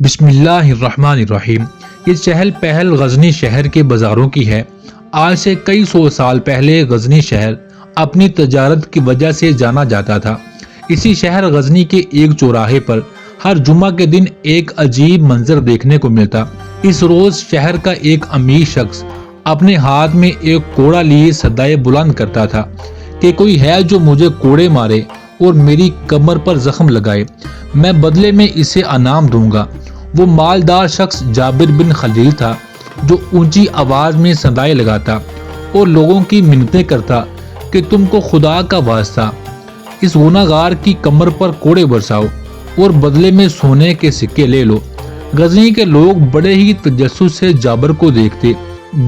بسم اللہ الرحمن الرحیم۔ یہ چہل پہل غزنی شہر کے بازاروں کی ہے۔ آج سے کئی سو سال پہلے غزنی شہر اپنی تجارت کی وجہ سے جانا جاتا تھا۔ اسی شہر غزنی کے ایک چوراہے پر ہر جمعہ کے دن ایک عجیب منظر دیکھنے کو ملتا۔ اس روز شہر کا ایک امیر شخص اپنے ہاتھ میں ایک کوڑا لیے صدائے بلند کرتا تھا کہ کوئی ہے جو مجھے کوڑے مارے اور میری کمر پر زخم لگائے، میں بدلے میں اسے انعام دوں گا۔ وہ مالدار شخص جابر بن خلیل تھا جو اونچی آواز میں صدائے لگاتا اور لوگوں کی منتیں کرتا کہ تم کو خدا کا واسطہ اس گنہگار کی کمر پر کوڑے برساؤ اور بدلے میں سونے کے سکے لے لو۔ غزنی کے لوگ بڑے ہی تجسس سے جابر کو دیکھتے،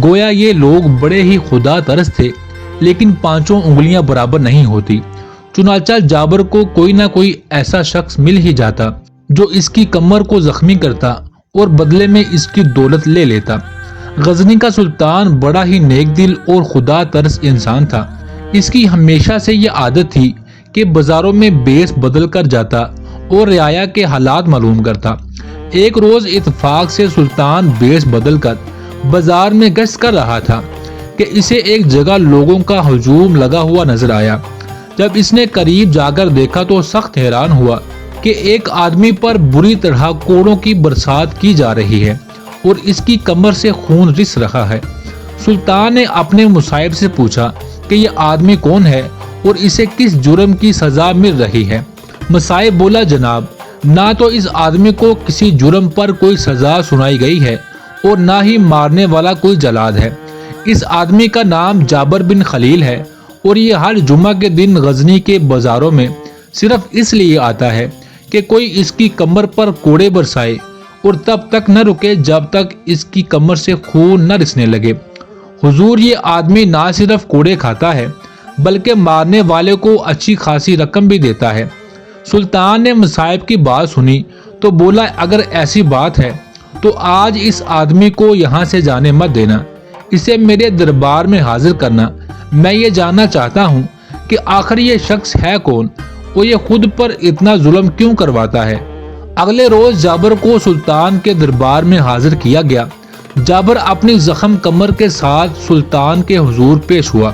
گویا یہ لوگ بڑے ہی خدا ترس تھے، لیکن پانچوں انگلیاں برابر نہیں ہوتی۔ چنانچہ جابر کو کوئی نہ کوئی ایسا شخص مل ہی جاتا جو اس کی کمر کو زخمی کرتا اور بدلے میں اس کی دولت لے لیتا۔ غزنی کا سلطان بڑا ہی نیک دل اور خدا ترس انسان تھا۔ اس کی ہمیشہ سے یہ عادت تھی کہ بازاروں میں بیس بدل کر جاتا اور رعایا کے حالات معلوم کرتا۔ ایک روز اتفاق سے سلطان بیس بدل کر بازار میں گشت کر رہا تھا کہ اسے ایک جگہ لوگوں کا ہجوم لگا ہوا نظر آیا۔ جب اس نے قریب جا کر دیکھا تو سخت حیران ہوا کہ ایک آدمی پر بری طرح کوڑوں کی برسات کی جا رہی ہے اور اس کی کمر سے خون رس رہا ہے۔ سلطان نے اپنے مصاحب سے پوچھا کہ یہ آدمی کون ہے اور اسے کس جرم کی سزا مل رہی ہے۔ مصاحب بولا، جناب، نہ تو اس آدمی کو کسی جرم پر کوئی سزا سنائی گئی ہے اور نہ ہی مارنے والا کوئی جلاد ہے۔ اس آدمی کا نام جابر بن خلیل ہے اور یہ ہر جمعہ کے دن غزنی کے بازاروں میں صرف اس لیے آتا ہے کہ کوئی اس کی کمر پر کوڑے برسائے اور تب تک نہ رکے جب تک اس کی کمر سے خون نہ رسنے لگے۔ حضور، یہ آدمی نہ صرف کوڑے کھاتا ہے بلکہ مارنے والے کو اچھی خاصی رقم بھی دیتا ہے۔ سلطان نے مصاحب کی بات سنی تو بولا، اگر ایسی بات ہے تو آج اس آدمی کو یہاں سے جانے مت دینا، اسے میرے دربار میں حاضر کرنا۔ میں یہ جاننا چاہتا ہوں کہ آخر یہ شخص ہے کون اور یہ خود پر اتنا ظلم کیوں کرواتا ہے۔ اگلے روز جابر کو سلطان کے دربار میں حاضر کیا گیا۔ جابر اپنی زخم کمر کے ساتھ سلطان کے حضور پیش ہوا۔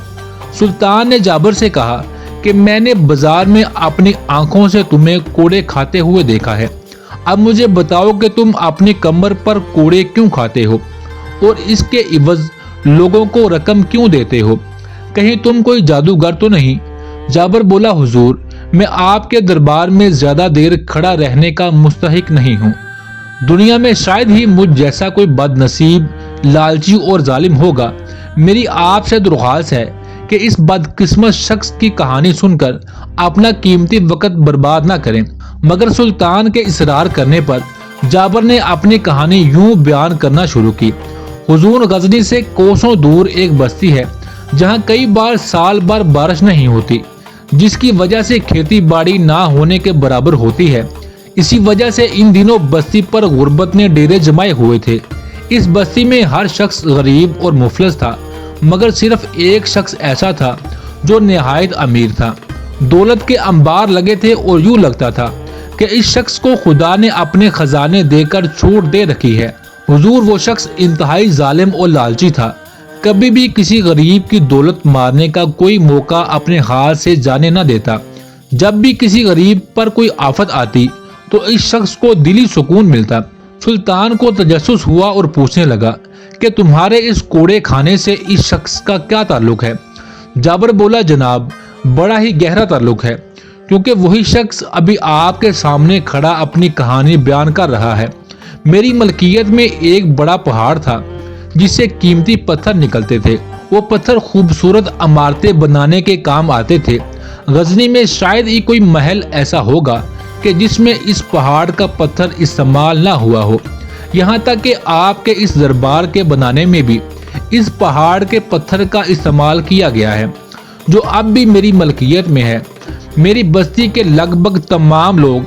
سلطان نے جابر سے کہا کہ میں نے بازار میں اپنی آنکھوں سے تمہیں کوڑے کھاتے ہوئے دیکھا ہے۔ اب مجھے بتاؤ کہ تم اپنی کمر پر کوڑے کیوں کھاتے ہو اور اس کے عوض لوگوں کو رقم کیوں دیتے ہو؟ کہیں تم کوئی جادوگر تو نہیں؟ جابر بولا، حضور، میں آپ کے دربار میں زیادہ دیر کھڑا رہنے کا مستحق نہیں ہوں۔ دنیا میں شاید ہی مجھ جیسا کوئی بد نصیب، لالچی اور ظالم ہوگا۔ میری آپ سے درخواست ہے کہ اس بدقسمت شخص کی کہانی سن کر اپنا قیمتی وقت برباد نہ کریں۔ مگر سلطان کے اصرار کرنے پر جابر نے اپنی کہانی یوں بیان کرنا شروع کی۔ حضور، غزنی سے کوسوں دور ایک بستی ہے جہاں کئی بار سال بھر بارش نہیں ہوتی، جس کی وجہ سے کھیتی باڑی نہ ہونے کے برابر ہوتی ہے۔ اسی وجہ سے ان دنوں بستی پر غربت نے ڈیرے جمائے ہوئے تھے۔ اس بستی میں ہر شخص غریب اور مفلس تھا، مگر صرف ایک شخص ایسا تھا جو نہایت امیر تھا۔ دولت کے انبار لگے تھے اور یوں لگتا تھا کہ اس شخص کو خدا نے اپنے خزانے دے کر چھوٹ دے رکھی ہے۔ حضور، وہ شخص انتہائی ظالم اور لالچی تھا، کبھی بھی کسی غریب کی دولت مارنے کا کوئی موقع اپنے ہاتھ سے جانے نہ دیتا۔ جب بھی کسی غریب پر کوئی آفت آتی تو اس شخص کو دلی سکون ملتا۔ سلطان کو تجسس ہوا اور پوچھنے لگا کہ تمہارے اس کوڑے کھانے سے اس شخص کا کیا تعلق ہے؟ جابر بولا، جناب، بڑا ہی گہرا تعلق ہے، کیونکہ وہی شخص ابھی آپ کے سامنے کھڑا اپنی کہانی بیان کر رہا ہے۔ میری ملکیت میں ایک بڑا پہاڑ تھا جس سے قیمتی پتھر نکلتے تھے۔ وہ پتھر خوبصورت عمارتیں بنانے کے کام آتے تھے۔ غزنی میں شاید ہی کوئی محل ایسا ہوگا کہ جس میں اس پہاڑ کا پتھر استعمال نہ ہوا ہو۔ یہاں تک کہ آپ کے اس دربار کے بنانے میں بھی اس پہاڑ کے پتھر کا استعمال کیا گیا ہے، جو اب بھی میری ملکیت میں ہے۔ میری بستی کے لگ بھگ تمام لوگ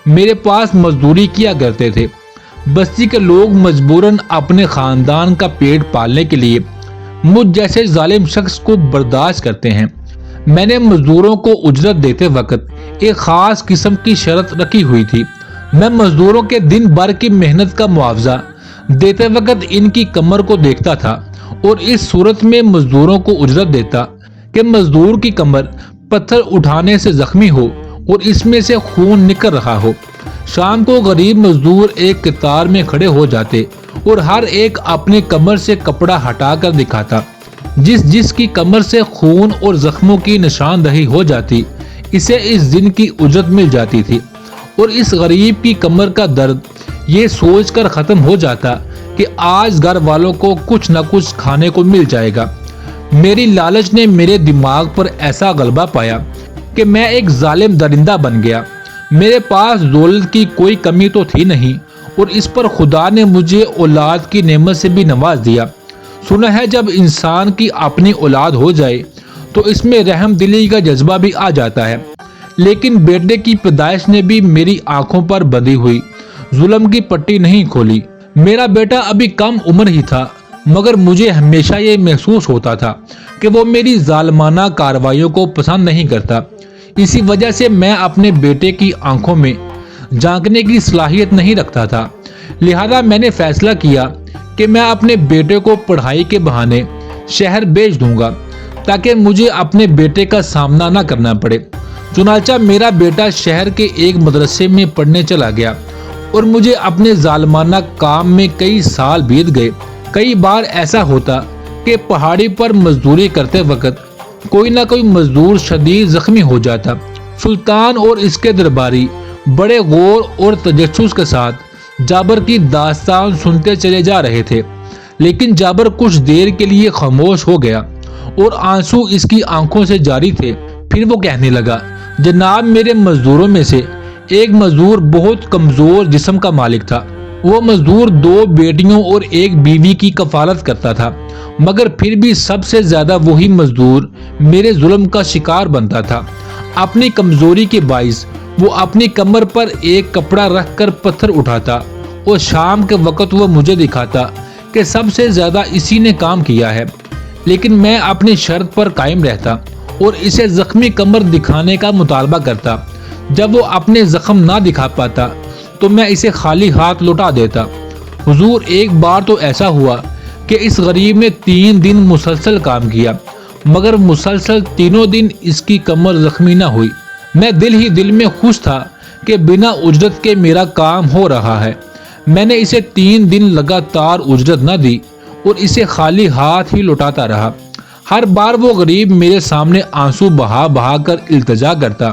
میرے پاس مزدوری کیا کرتے تھے۔ بستی کے لوگ مجبوراً اپنے خاندان کا پیٹ پالنے کے لیے مجھ جیسے ظالم شخص کو برداشت کرتے ہیں۔ میں نے مزدوروں کو اجرت دیتے وقت ایک خاص قسم کی شرط رکھی ہوئی تھی۔ میں مزدوروں کے دن بھر کی محنت کا معاوضہ دیتے وقت ان کی کمر کو دیکھتا تھا اور اس صورت میں مزدوروں کو اجرت دیتا کہ مزدور کی کمر پتھر اٹھانے سے زخمی ہو اور اس میں سے خون نکل رہا ہو۔ شام کو غریب مزدور ایک قطار میں کھڑے ہو جاتے اور ہر ایک اپنی کمر سے کپڑا ہٹا کر دکھاتا۔ جس کی کمر سے خون اور زخموں کی نشاندہی ہو جاتی اسے اس دن کی اجرت مل جاتی تھی، اور اس غریب کی کمر کا درد یہ سوچ کر ختم ہو جاتا کہ آج گھر والوں کو کچھ نہ کچھ کھانے کو مل جائے گا۔ میری لالچ نے میرے دماغ پر ایسا غلبہ پایا کہ میں ایک ظالم درندہ بن گیا۔ میرے پاس دولت کی کوئی کمی تو تھی نہیں، اور اس پر خدا نے مجھے اولاد کی نعمت سے بھی نواز دیا۔ سنا ہے جب انسان کی اپنی اولاد ہو جائے تو اس میں رحم دلی کا جذبہ بھی آ جاتا ہے، لیکن بیٹے کی پیدائش نے بھی میری آنکھوں پر بندھی ہوئی ظلم کی پٹی نہیں کھولی۔ میرا بیٹا ابھی کم عمر ہی تھا، مگر مجھے ہمیشہ یہ محسوس ہوتا تھا کہ وہ میری ظالمانہ کارروائیوں کو پسند نہیں کرتا۔ اسی وجہ سے میں اپنے بیٹے کی آنکھوں میں جھانکنے کی صلاحیت نہیں رکھتا تھا، لہذا میں نے فیصلہ کیا کہ میں اپنے بیٹے کو پڑھائی کے بہانے شہر بھیج دوں گا تاکہ مجھے اپنے بیٹے کا سامنا نہ کرنا پڑے۔ چنانچہ میرا بیٹا شہر کے ایک مدرسے میں پڑھنے چلا گیا اور مجھے اپنے ظالمانہ کام میں کئی سال بیت گئے۔ کئی بار ایسا ہوتا کہ پہاڑی پر مزدوری کرتے وقت کوئی نہ کوئی مزدور شدید زخمی ہو جاتا۔ سلطان اور اس کے درباری بڑے غور اور تجسس کے ساتھ جابر کی داستان سنتے چلے جا رہے تھے، لیکن جابر کچھ دیر کے لیے خاموش ہو گیا اور آنسو اس کی آنکھوں سے جاری تھے۔ پھر وہ کہنے لگا، جناب میرے مزدوروں میں سے ایک مزدور بہت کمزور جسم کا مالک تھا۔ وہ مزدور 2 بیٹیوں اور 1 بیوی کی کفالت کرتا تھا، مگر پھر بھی سب سے زیادہ وہی مزدور میرے ظلم کا شکار بنتا تھا۔ اپنی کمزوری کے باعث وہ اپنی کمر پر ایک کپڑا رکھ کر پتھر اٹھاتا اور شام کے وقت وہ مجھے دکھاتا کہ سب سے زیادہ اسی نے کام کیا ہے، لیکن میں اپنی شرط پر قائم رہتا اور اسے زخمی کمر دکھانے کا مطالبہ کرتا۔ جب وہ اپنے زخم نہ دکھا پاتا تو میں اسے خالی ہاتھ لوٹا دیتا۔ حضور، ایک بار تو ایسا ہوا کہ اس غریب نے 3 دن مسلسل کام کیا، مگر مسلسل تینوں دن اس کی کمر زخمی نہ ہوئی۔ میں دل ہی دل میں خوش تھا کہ بنا اجرت کے میرا کام ہو رہا ہے۔ میں نے اسے 3 دن لگاتار اجرت نہ دی اور اسے خالی ہاتھ ہی لوٹاتا رہا۔ ہر بار وہ غریب میرے سامنے آنسو بہا بہا کر التجا کرتا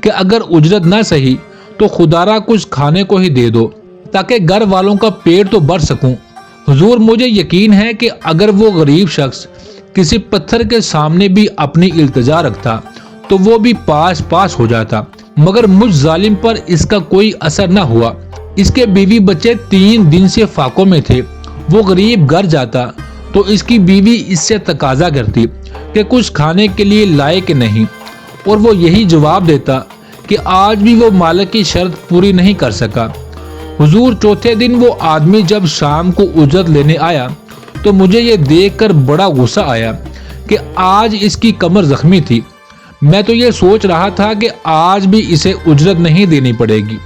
کہ اگر اجرت نہ سہی تو خدا را کچھ کھانے کو ہی دے دو تاکہ گھر والوں کا پیٹ تو بھر سکوں۔ حضور، مجھے یقین ہے کہ اگر وہ غریب شخص کسی پتھر کے سامنے بھی اپنی التجا رکھتا تو وہ بھی پاس ہو جاتا، مگر مجھ ظالم پر اس کا کوئی اثر نہ ہوا۔ اس کے بیوی بچے 3 دن سے فاقوں میں تھے۔ وہ غریب گھر جاتا تو اس کی بیوی اس سے تقاضا کرتی کہ کچھ کھانے کے لیے لائے کہ نہیں، اور وہ یہی جواب دیتا کہ آج بھی وہ مالک کی شرط پوری نہیں کر سکا۔ حضور، چوتھے دن وہ آدمی جب شام کو اجرت لینے آیا تو مجھے یہ دیکھ کر بڑا غصہ آیا کہ آج اس کی کمر زخمی تھی۔ میں تو یہ سوچ رہا تھا کہ آج بھی اسے اجرت نہیں دینی پڑے گی۔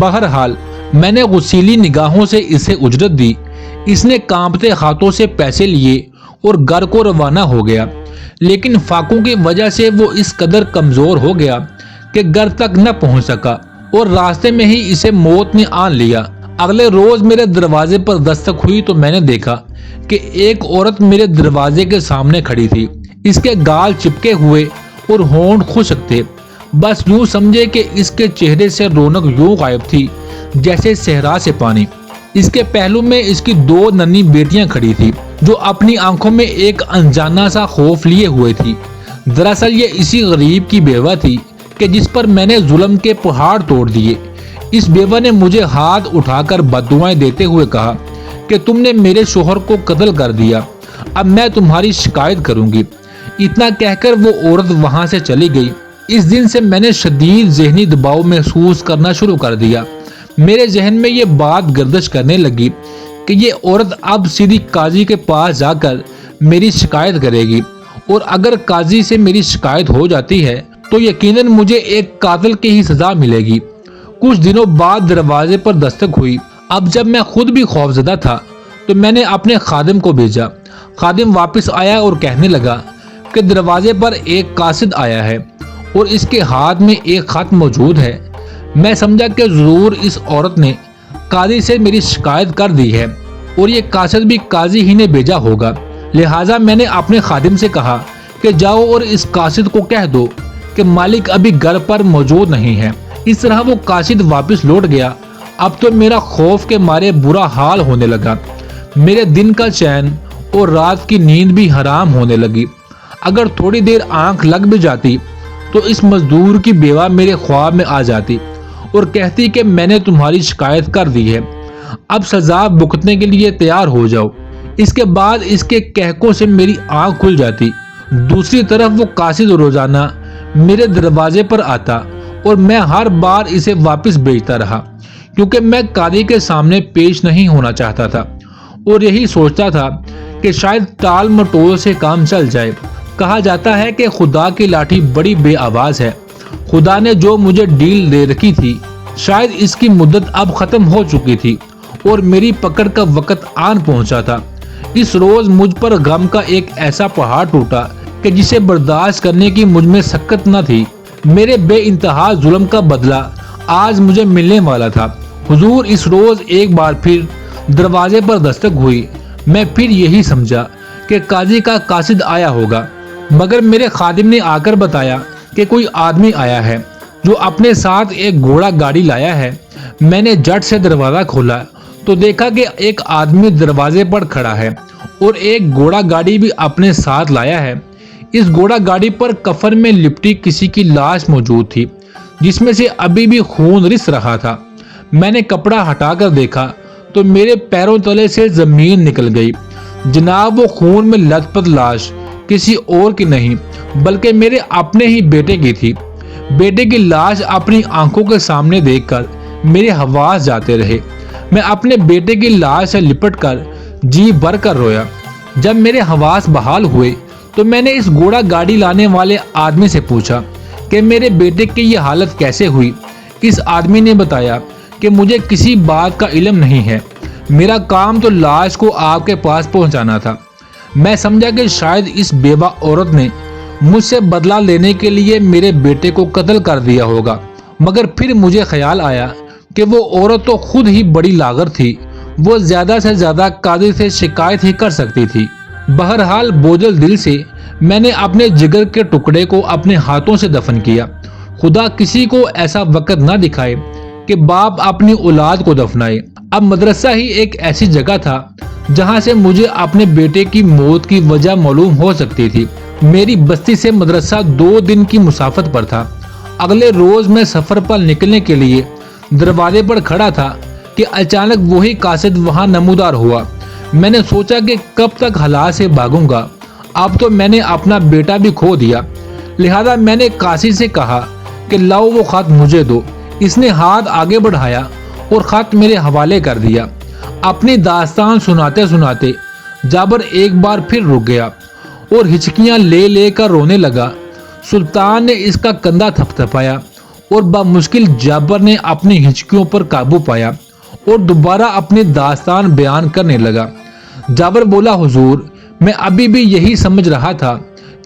بہرحال میں نے غصیلی نگاہوں سے اسے اجرت دی۔ اس نے کانپتے ہاتھوں سے پیسے لیے اور گھر کو روانہ ہو گیا، لیکن فاقوں کی وجہ سے وہ اس قدر کمزور ہو گیا کہ گھر تک نہ پہنچ سکا اور راستے میں ہی اسے موت نے آن لیا۔ اگلے روز میرے دروازے پر دستک ہوئی تو میں نے دیکھا کہ ایک عورت میرے دروازے کے سامنے کھڑی تھی۔ اس کے گال چپکے ہوئے اور ہونٹ خشک تھے، بس یوں سمجھے کہ اس کے چہرے سے رونق یوں غائب تھی جیسے صحرا سے پانی۔ اس کے پہلو میں اس کی 2 ننھی بیٹیاں کھڑی تھی جو اپنی آنکھوں میں ایک انجانا سا خوف لیے ہوئے تھی۔ دراصل یہ اسی غریب کی بیوہ تھی کہ جس پر میں نے ظلم کے پہاڑ توڑ دیے۔ اس بیوہ نے مجھے ہاتھ اٹھا کر بددعائیں دیتے ہوئے کہا کہ تم نے میرے شوہر کو قتل کر دیا، اب میں تمہاری شکایت کروں گی۔ اتنا کہہ کر وہ عورت وہاں سے چلی گئی۔ اس دن سے میں نے شدید ذہنی دباؤ محسوس کرنا شروع کر دیا۔ میرے ذہن میں یہ بات گردش کرنے لگی کہ یہ عورت اب سیدھی قاضی کے پاس جا کر میری شکایت کرے گی، اور اگر قاضی سے میری شکایت ہو جاتی ہے تو یقیناً مجھے ایک قاتل کی ہی سزا ملے گی۔ کچھ دنوں بعد دروازے پر دستک ہوئی۔ اب جب میں خود بھی خوفزدہ تھا تو میں نے اپنے خادم کو بھیجا۔ خادم واپس آیا اور کہنے لگا کہ دروازے پر ایک قاصد آیا ہے اور اس کے ہاتھ میں ایک خط موجود ہے۔ میں سمجھا کہ ضرور اس عورت نے قاضی سے میری شکایت کر دی ہے اور یہ قاصد بھی قاضی ہی نے بھیجا ہوگا، لہٰذا میں نے اپنے خادم سے کہا کہ جاؤ اور اس قاصد کو کہہ دو کہ مالک ابھی گھر پر موجود نہیں ہے۔ اس طرح وہ قاصد واپس لوٹ گیا۔ اب تو میرا خوف کے مارے برا حال ہونے لگا، میرے دن کا چین اور رات کی نیند بھی حرام ہونے لگی۔ اگر تھوڑی دیر آنکھ لگ بھی جاتی تو اس مزدور کی بیوہ میرے خواب میں آ جاتی اور کہتی کہ میں نے تمہاری شکایت کر دی ہے، اب سزا بھگتنے کے لیے تیار ہو جاؤ۔ اس کے بعد اس کے کہکوں سے میری آنکھ کھل جاتی۔ دوسری طرف وہ قاصد روزانہ میرے دروازے پر آتا اور میں ہر بار اسے واپس بھیجتا رہا، کیونکہ میں قاضی کے سامنے پیش نہیں ہونا چاہتا تھا اور یہی سوچتا تھا کہ شاید ٹال مٹول سے کام چل جائے۔ کہا جاتا ہے کہ خدا کی لاٹھی بڑی بے آواز ہے۔ خدا نے جو مجھے ڈیل دے رکھی تھی شاید اس کی مدت اب ختم ہو چکی تھی اور میری پکڑ کا وقت آن پہنچا تھا۔ اس روز مجھ پر غم کا ایک ایسا پہاڑ ٹوٹا کہ جسے برداشت کرنے کی مجھ میں سکت نہ تھی۔ میرے بے انتہا ظلم کا بدلہ آج مجھے ملنے والا تھا۔ حضور، اس روز ایک بار پھر دروازے پر دستک ہوئی۔ میں پھر یہی سمجھا کہ قاضی کا قاصد آیا ہوگا، مگر میرے خادم نے آ کر بتایا کہ کوئی آدمی آیا ہے جو اپنے ساتھ ایک گھوڑا گاڑی لایا ہے۔ میں نے جھٹ سے دروازہ کھولا تو دیکھا کہ ایک آدمی دروازے پر کھڑا ہے اور ایک گھوڑا گاڑی بھی اپنے ساتھ لایا ہے۔ اس گھوڑا گاڑی پر کفن میں لپٹی کسی کی لاش موجود تھی، جس میں سے ابھی بھی خون رس رہا تھا۔ میں نے کپڑا ہٹا کر دیکھا تو میرے پیروں تلے سے زمین نکل گئی۔ جناب، وہ خون میں لت پت لاش کسی اور کی نہیں بلکہ میرے اپنے ہی بیٹے کی تھی۔ بیٹے کی لاش اپنی آنکھوں کے سامنے دیکھ کر میرے حواس جاتے رہے۔ میں اپنے بیٹے کی لاش سے لپٹ کر جی بھر کر رویا۔ جب میرے حواس بحال ہوئے تو میں نے اس گھوڑا گاڑی لانے والے آدمی سے پوچھا کہ میرے بیٹے کی یہ حالت کیسے ہوئی۔ اس آدمی نے بتایا کہ مجھے کسی بات کا علم نہیں ہے، میرا کام تو لاش کو آپ کے پاس پہنچانا تھا۔ میں سمجھا کہ شاید اس بیوہ عورت نے مجھ سے بدلہ لینے کے لیے میرے بیٹے کو قتل کر دیا ہوگا، مگر پھر مجھے خیال آیا کہ وہ عورت تو خود ہی بڑی لاغر تھی، وہ زیادہ سے زیادہ قاضی سے شکایت ہی کر سکتی تھی۔ بہرحال بوجھل دل سے میں نے اپنے جگر کے ٹکڑے کو اپنے ہاتھوں سے دفن کیا۔ خدا کسی کو ایسا وقت نہ دکھائے کہ باپ اپنی اولاد کو دفنائے۔ اب مدرسہ ہی ایک ایسی جگہ تھا جہاں سے مجھے اپنے بیٹے کی موت کی وجہ معلوم ہو سکتی تھی۔ میری بستی سے مدرسہ 2 دن کی مسافت پر تھا۔ اگلے روز میں سفر پر نکلنے کے لیے دروازے پر کھڑا تھا کہ اچانک وہی قاصد وہاں نمودار ہوا۔ میں نے سوچا کہ کب تک حالات سے بھاگوں گا، اب تو میں نے اپنا بیٹا بھی کھو دیا، لہذا میں نے قاصد سے کہا کہ لاؤ وہ خط مجھے دو۔ اس نے ہاتھ آگے بڑھایا اور خط میرے حوالے کر دیا۔ اپنی داستان سناتے سناتے جابر ایک بار پھر رک گیا اور ہچکیاں لے لے کر رونے لگا۔ سلطان نے اس کا کندھا تھپتھپایا اور بمشکل جابر نے اپنی ہچکیوں پر قابو پایا اور دوبارہ اپنی داستان بیان کرنے لگا۔ جابر بولا، حضور، میں ابھی بھی یہی سمجھ رہا تھا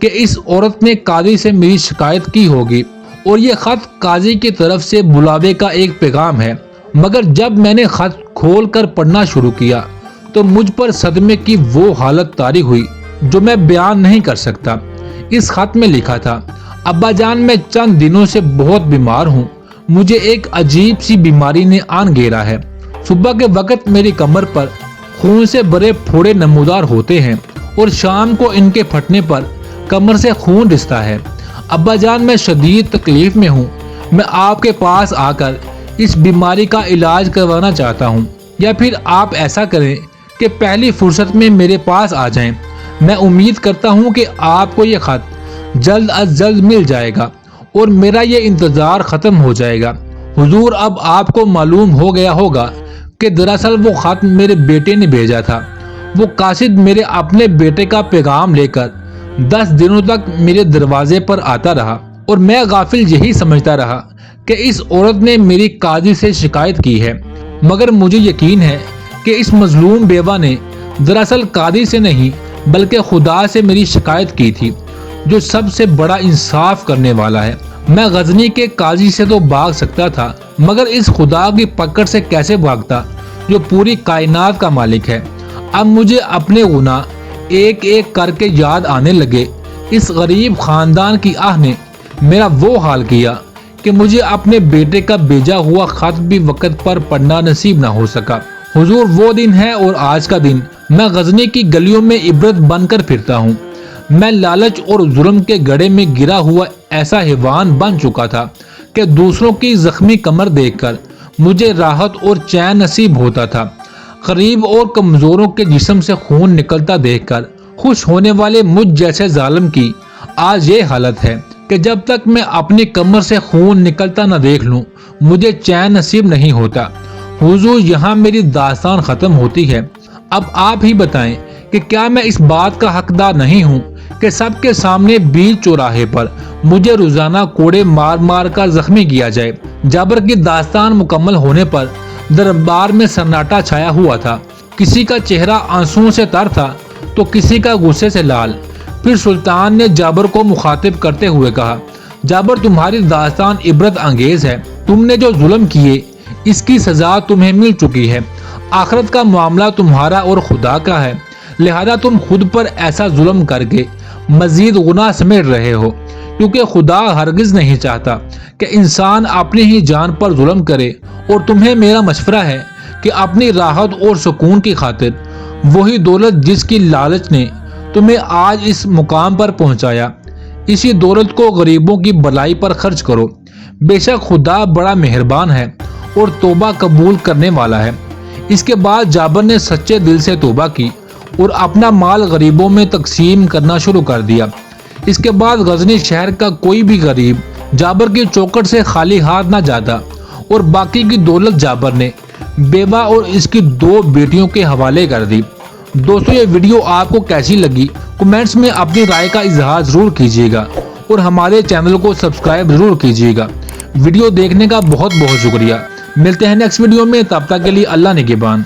کہ اس عورت نے قاضی سے میری شکایت کی ہوگی اور یہ خط قاضی کی طرف سے بلاوے کا ایک پیغام ہے، مگر جب میں نے خط کھول کر پڑھنا شروع کیا تو مجھ پر صدمے کی وہ حالت طاری ہوئی جو میں بیان نہیں کر سکتا۔ اس خط میں لکھا تھا، ابا جان، میں چند دنوں سے بہت بیمار ہوں، مجھے ایک عجیب سی بیماری نے آن گھیرا ہے۔ صبح کے وقت میری کمر پر خون سے بھرے پھوڑے نمودار ہوتے ہیں اور شام کو ان کے پھٹنے پر کمر سے خون رستا ہے۔ ابا جان، میں شدید تکلیف میں ہوں، میں آپ کے پاس آ کر اس بیماری کا علاج کروانا چاہتا ہوں، یا پھر آپ ایسا کریں کہ پہلی فرصت میں میرے پاس آ جائیں۔ میں امید کرتا ہوں کہ آپ کو یہ خط جلد از جلد مل جائے گا اور میرا یہ انتظار ختم ہو جائے گا۔ حضور، اب آپ کو معلوم ہو گیا ہوگا کہ دراصل وہ خط میرے بیٹے نے بھیجا تھا۔ وہ قاصد میرے اپنے بیٹے کا پیغام لے کر 10 دنوں تک میرے دروازے پر آتا رہا اور میں غافل یہی سمجھتا رہا کہ اس عورت نے میری قاضی سے شکایت کی ہے، مگر مجھے یقین ہے کہ اس مظلوم بیوہ نے دراصل قاضی سے نہیں بلکہ خدا سے میری شکایت کی تھی، جو سب سے بڑا انصاف کرنے والا ہے۔ میں غزنی کے قاضی سے تو بھاگ سکتا تھا، مگر اس خدا کی پکڑ سے کیسے بھاگتا جو پوری کائنات کا مالک ہے۔ اب مجھے اپنے گناہ ایک ایک کر کے یاد آنے لگے۔ اس غریب خاندان کی آہ نے میرا وہ حال کیا کہ مجھے اپنے بیٹے کا بھیجا ہوا خط بھی وقت پر پڑھنا نصیب نہ ہو سکا۔ حضور، وہ دن ہے اور آج کا دن میں غزنی کی گلیوں میں عبرت بن کر پھرتا ہوں۔ میں لالچ اور ظلم کے گڑھے میں گرا ہوا ایسا حیوان بن چکا تھا کہ دوسروں کی زخمی کمر دیکھ کر مجھے راحت اور چین نصیب ہوتا تھا۔ غریب اور کمزوروں کے جسم سے خون نکلتا دیکھ کر خوش ہونے والے مجھ جیسے ظالم کی آج یہ حالت ہے کہ جب تک میں اپنی کمر سے خون نکلتا نہ دیکھ لوں مجھے چین نصیب نہیں ہوتا۔ حضور، یہاں میری داستان ختم ہوتی ہے۔ اب آپ ہی بتائیں کہ کیا میں اس بات کا حقدار نہیں ہوں کہ سب کے سامنے بیچ چوراہے پر مجھے روزانہ کوڑے مار مار کر زخمی کیا جائے۔ جابر کی داستان مکمل ہونے پر دربار میں سناٹا چھایا ہوا تھا۔ کسی کا چہرہ آنسوؤں سے تر تھا تو کسی کا غصے سے لال۔ پھر سلطان نے جابر کو مخاطب کرتے ہوئے کہا، جابر، تمہاری داستان عبرت انگیز ہے۔ تم نے جو ظلم کیے اس کی سزا تمہیں مل چکی ہے۔ آخرت کا معاملہ تمہارا اور خدا کا ہے، لہذا تم خود پر ایسا ظلم کر کے مزید گناہ سمیٹ رہے ہو، کیونکہ خدا ہرگز نہیں چاہتا کہ انسان اپنی ہی جان پر ظلم کرے۔ اور تمہیں میرا مشورہ ہے کہ اپنی راحت اور سکون کی خاطر وہی دولت جس کی لالچ نے تمہیں آج اس مقام پر پہنچایا، اسی دولت کو غریبوں کی بلائی پر خرچ کرو۔ بے شک خدا بڑا مہربان ہے اور توبہ قبول کرنے والا ہے۔ اس کے بعد جابر نے سچے دل سے توبہ کی اور اپنا مال غریبوں میں تقسیم کرنا شروع کر دیا۔ اس کے بعد غزنی شہر کا کوئی بھی غریب جابر کی چوکھٹ سے خالی ہاتھ نہ جاتا اور باقی کی دولت جابر نے بیوہ اور اس کی 2 بیٹیوں کے حوالے کر دی۔ دوستو، یہ ویڈیو آپ کو کیسی لگی کمنٹس میں اپنی رائے کا اظہار ضرور کیجیے گا اور ہمارے چینل کو سبسکرائب ضرور کیجیے گا۔ ویڈیو دیکھنے کا بہت بہت شکریہ۔ ملتے ہیں نیکسٹ ویڈیو میں، تب تک کے لیے اللہ نگہبان۔